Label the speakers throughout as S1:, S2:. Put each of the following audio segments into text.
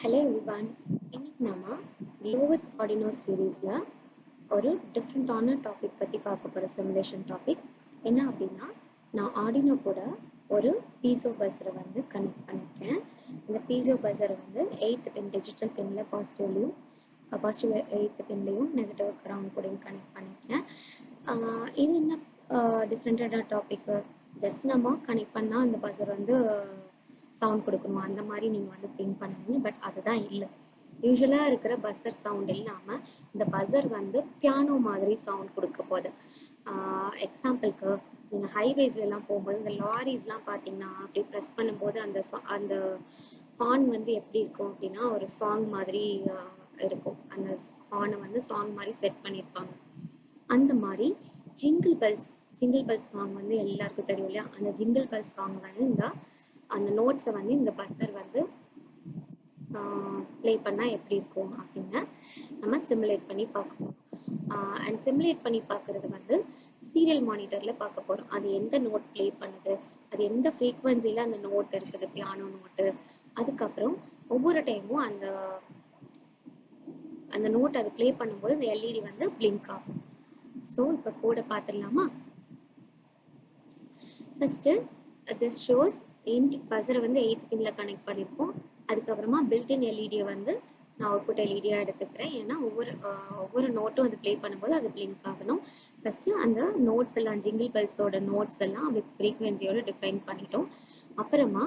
S1: Hello everyone, இன்னைக்கு நம்ம glow with Arduino சீரீஸில் ஒரு டிஃப்ரெண்ட்டான டாபிக் பற்றி பார்க்க போகிற சிமுலேஷன் டாபிக் என்ன அப்படின்னா, நான் ஆர்டினோ கூட ஒரு பீசோ பஸரை வந்து கனெக்ட் பண்ணியிருக்கேன். இந்த பீசோ பஸரை வந்து 8th பின் டிஜிட்டல் பின்னில் பாசிட்டிவ் 8th பின்லையும் நெகட்டிவ் கிரவுண்ட் கூடயும் கனெக்ட் பண்ணியிருக்கேன். இது என்ன டிஃப்ரெண்ட்டான டாப்பிக்கு, ஜஸ்ட் நம்ம கனெக்ட் பண்ணால் அந்த பஸர் வந்து சவுண்ட் கொடுக்கணும் அந்த மாதிரி நீங்கள் வந்து திங்க் பண்ணுவீங்க. பட் அதுதான் இல்லை. யூஸ்வலாக இருக்கிற பஸ்ஸர் சவுண்ட் இல்லாமல் இந்த பஸர் வந்து பியானோ மாதிரி சவுண்ட் கொடுக்க போகுது. எக்ஸாம்பிளுக்கு நீங்கள் ஹைவேஸ்லாம் போகும்போது இந்த லாரிஸ்லாம் பார்த்தீங்கன்னா அப்படி ப்ரெஸ் பண்ணும்போது அந்த ஹார்ன் வந்து எப்படி இருக்கும் அப்படின்னா ஒரு சாங் மாதிரி இருக்கும். அந்த ஹார்னை வந்து சாங் மாதிரி செட் பண்ணியிருப்பாங்க. அந்த மாதிரி ஜிங்கிள் பெல்ஸ் சாங் வந்து எல்லாருக்கும் தெரியும் இல்லையா? அந்த ஜிங்கிள் பெல்ஸ் சாங் வந்து அந்த நோட்ஸை வந்து இந்த பஸ்ஸர் வந்து ப்ளே பண்ணால் எப்படி இருக்கும் அப்படின்னு நம்ம சிமுலேட் பண்ணி பார்க்கணும். அண்ட் சிமுலேட் பண்ணி பார்க்குறது வந்து சீரியல் மானிட்டரில் பார்க்க போகிறோம். அது எந்த நோட் ப்ளே பண்ணுது, அது எந்த ஃப்ரீக்வன்சியில் அந்த நோட் இருக்குது, பியானோ நோட்டு. அதுக்கப்புறம் ஒவ்வொரு டைமும் அந்த நோட் அது ப்ளே பண்ணும்போது இந்த எல்இடி வந்து பிளிங்க் ஆகும். ஸோ இப்போ கோடை பார்த்துடலாமா? ஃபஸ்ட்டு திஸ் ஷோஸ் பஸரை வந்து 8th பின்ல கனெக்ட் பண்ணியிருக்கோம். அதுக்கப்புறமா பில்டின் எல்இடியை வந்து நான் அவுட்புட் எல்இடியாக எடுத்துக்கிறேன். ஏன்னா ஒவ்வொரு நோட்டும் அது ப்ளே பண்ணும்போது அது பிளிங்க் ஆகணும். ஃபஸ்ட்டு அந்த நோட்ஸ் எல்லாம் ஜிங்கிள் பெல்ஸோட நோட்ஸ் எல்லாம் வித் ஃப்ரீக்வன்சியோட டிஃபைன் பண்ணிட்டோம். அப்புறமா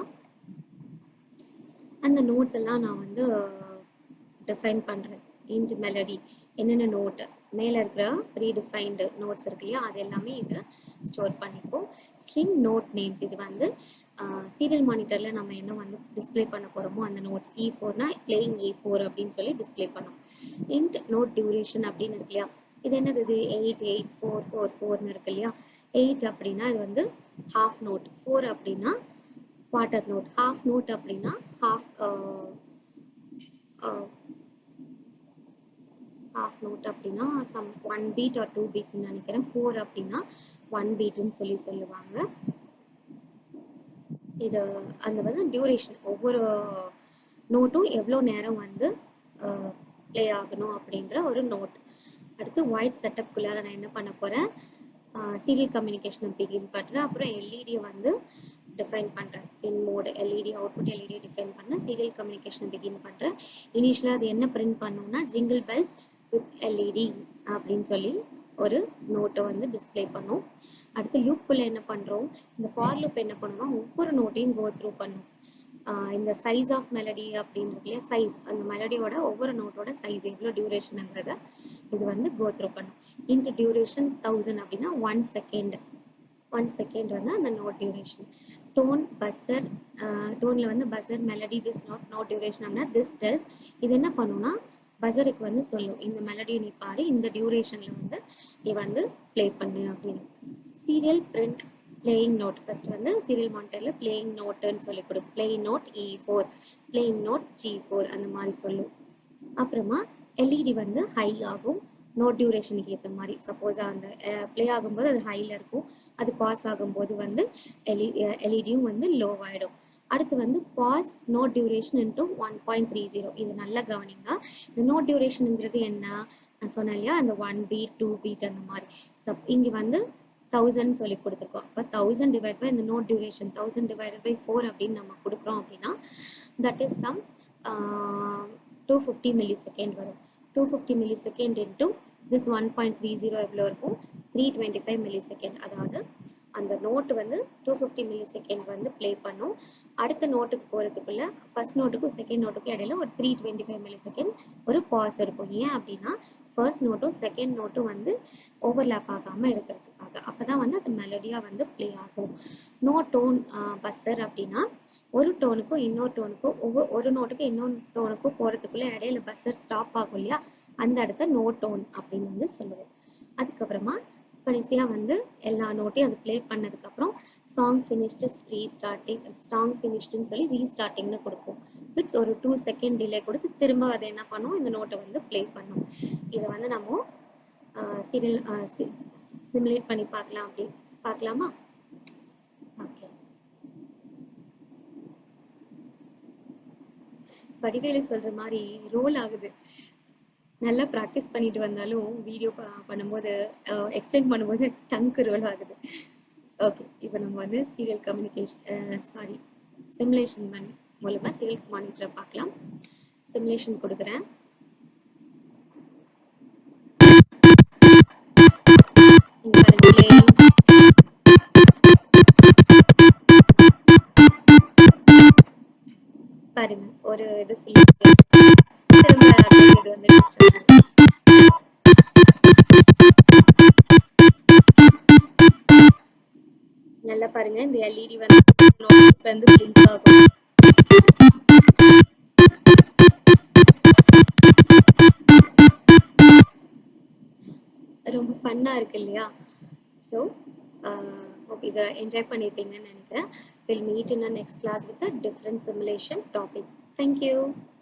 S1: அந்த நோட்ஸ் எல்லாம் நான் வந்து டிஃபைன் பண்ணுறேன். இன்ட் மெலடி என்னென்ன நோட்டு மேலே இருக்கிற ப்ரீடிஃபைன்டு நோட்ஸ் இருக்கு இல்லையா, அது எல்லாமே இதை ஸ்டோர் பண்ணிப்போம். ஸ்ட்ரிங் நோட் நேம்ஸ் இது வந்து சீரியல் மானிட்டரில் நம்ம என்ன வந்து டிஸ்பிளே பண்ண போகிறோமோ அந்த நோட்ஸ் E4னா பிளேயிங் E4 அப்படின்னு சொல்லி டிஸ்பிளே பண்ணோம். இன்ட் நோட் டியூரேஷன் அப்படின்னு இருக்கு இல்லையா, இது என்னது? இது 8 8 4 4 4ன்னு இருக்கு இல்லையா. 8 அப்படின்னா இது வந்து ஹாஃப் நோட், 4 அப்படின்னா குவார்ட்டர் நோட், ஹாஃப் நோட் அப்படின்னா ஹாஃப் நோட் அப்படின்னா சம் 1 beat or 2 beatன்னு நினைக்கிறேன். 4 அப்படின்னா 1 beatன்னு சொல்லுவாங்க. இது அந்த வந்து டியூரேஷன், ஒவ்வொரு நோட்டும் எவ்வளோ நேரம் வந்து ப்ளே ஆகணும் அப்படின்ற ஒரு நோட். அடுத்து ஒயிட் செட்டப்குள்ளார நான் என்ன பண்ண போகிறேன், சீரியல் கம்யூனிகேஷனை பிகின் பண்ணுறேன். அப்புறம் எல்இடியை வந்து டிஃபைன் பண்ணுறேன். பின் மோடு எல்இடி, அவுட்புட் எல்இடியை டிஃபைன் பண்ணேன். சீரியல் கம்யூனிகேஷனை பிகின் பண்ணுறேன். இனிஷியலாக அது என்ன பிரிண்ட் பண்ணோம்னா ஜிங்கிள் பெல்ஸ் வித் எல்இடி அப்படின்னு சொல்லி ஒரு நோட்டை வந்து டிஸ்பிளே பண்ணோம். அடுத்து லூப்புக்குள்ளே என்ன பண்ணுறோம், இந்த ஃபார் லூப் என்ன பண்ணோம்னா ஒவ்வொரு நோட்டையும் கோ த்ரூ பண்ணும். இந்த சைஸ் ஆஃப் மெலடி அப்படின்னு இருக்கு இல்லையா, சைஸ், அந்த மெலடியோட ஒவ்வொரு நோட்டோட சைஸ் எவ்வளோ டியூரேஷனுங்கிறத இது வந்து கோ த்ரூ பண்ணும். இன்ட்டு டியூரேஷன் 1000 அப்படின்னா 1 செகண்ட் வந்து அந்த நோட் டியூரேஷன். டோன் பஸ்ஸர், டோனில் வந்து buzzer melody this note duration அப்படின்னா திஸ் டஸ், இது என்ன பண்ணுன்னா பஸருக்கு வந்து சொல்லும் இந்த மெலடியை நீ பாரு, இந்த டியூரேஷனில் வந்து நீ வந்து ப்ளே பண்ணு அப்படின்னு. Serial print playing note, first வந்து சீரியல் மானிட்டரில் பிளேயிங் நோட்டுன்னு சொல்லி கொடுக்கும். Playing note E4, playing note G4 அந்த மாதிரி சொல்லும். அப்புறமா எல்இடி வந்து ஹை ஆகும் நோட் டியூரேஷனுக்கு ஏற்ற மாதிரி. சப்போஸ் அந்த ப்ளே ஆகும்போது அது ஹையில் இருக்கும், அது பாஸ் ஆகும்போது வந்து எல்இடியும் வந்து லோ ஆகிடும். அடுத்து வந்து பாஸ் நோட் டியூரேஷன் இன்ட்டு 1.30. இது நல்லா கவனிங்க. இந்த நோட் டியூரேஷனுங்கிறது என்ன நான் சொன்னேன் இல்லையா, அந்த 1 beat 2 beat அந்த மாதிரி. இங்கே வந்து 1000 சொல்லி கொடுத்துருக்கோம். அப்போ 1000 டிவைட் பை இந்த நோட் டியூரேஷன் 1000 டிவைடட் பை 4 அப்படின்னு நம்ம கொடுக்குறோம் அப்படின்னா that is some 250 millisecond வரும். 250 மில்லி செகண்ட் இன்ட்டு திஸ் 1.30 எவ்வளோ இருக்கும், 325 மில்லி செகண்ட். அதாவது அந்த நோட்டு வந்து 250 மில்லி செகண்ட் வந்து ப்ளே பண்ணும். அடுத்த நோட்டுக்கு போகிறதுக்குள்ள ஃபர்ஸ்ட் நோட்டுக்கும் செகண்ட் நோட்டுக்கும் இடையில ஒரு 325 மில்லி செகண்ட் ஒரு பாஸ் இருக்கும். ஏன் அப்படின்னா ஃபர்ஸ்ட் நோட்டும் செகண்ட் நோட்டும் வந்து ஓவர்லேப் ஆகாமல் இருக்கிறதுக்காக. அப்போ தான் வந்து அது மெலடியாக வந்து ப்ளே ஆகும். நோ டோன் பஸ்ஸர் அப்படின்னா ஒரு டோனுக்கும் இன்னொரு டோனுக்கும் ஒரு நோட்டுக்கும் இன்னொரு டோனுக்கும் போகிறதுக்குள்ளே இடையில பஸ்ஸர் ஸ்டாப் ஆகும் இல்லையா, அந்த இடத்த நோ டோன் அப்படின்னு வந்து சொல்லுவோம். அதுக்கப்புறமா கடைசியாக வந்து எல்லா நோட்டையும் அது ப்ளே பண்ணதுக்கப்புறம் சாங் ஃபினிஷ்டுன்னு சொல்லி ரீஸ்டார்டிங்னு கொடுக்கும். வித் ஒரு 2 செகண்ட் டிலே கொடுத்து திரும்ப அதை என்ன பண்ணும், இந்த நோட்டை வந்து ப்ளே பண்ணும். இதை வந்து நம்ம சிமுலேட் பண்ணி பார்க்கலாமா? ஓகே, வடிவேலு சொல்ற மாதிரி ரோல் ஆகுது. நல்லா ப்ராக்டிஸ் பண்ணிட்டு வந்தாலும் வீடியோ பண்ணும்போது எக்ஸ்பிளைன் பண்ணும்போது டங்கு ரோல் ஆகுது. ஓகே, இப்போ நம்ம வந்து சீரியல் கம்யூனிகேஷன் சிமுலேஷன் மூலமா சீரியல் மானிட்டரை பார்க்கலாம். சிமுலேஷன் கொடுக்குறேன். பாருங்க, ஒரு இது திரும்ப இது வந்து நல்லா பாருங்க, இந்த எல்இடி வந்து பிளிங்க் ஆகும். ரொம்ப ஃபன்னா இருக்கு இல்லையா? ஸோ இதை என்ஜாய் பண்ணியிருப்பீங்கன்னு நினைக்கிறேன். We'll meet in the next class with a different simulation topic. Thank you.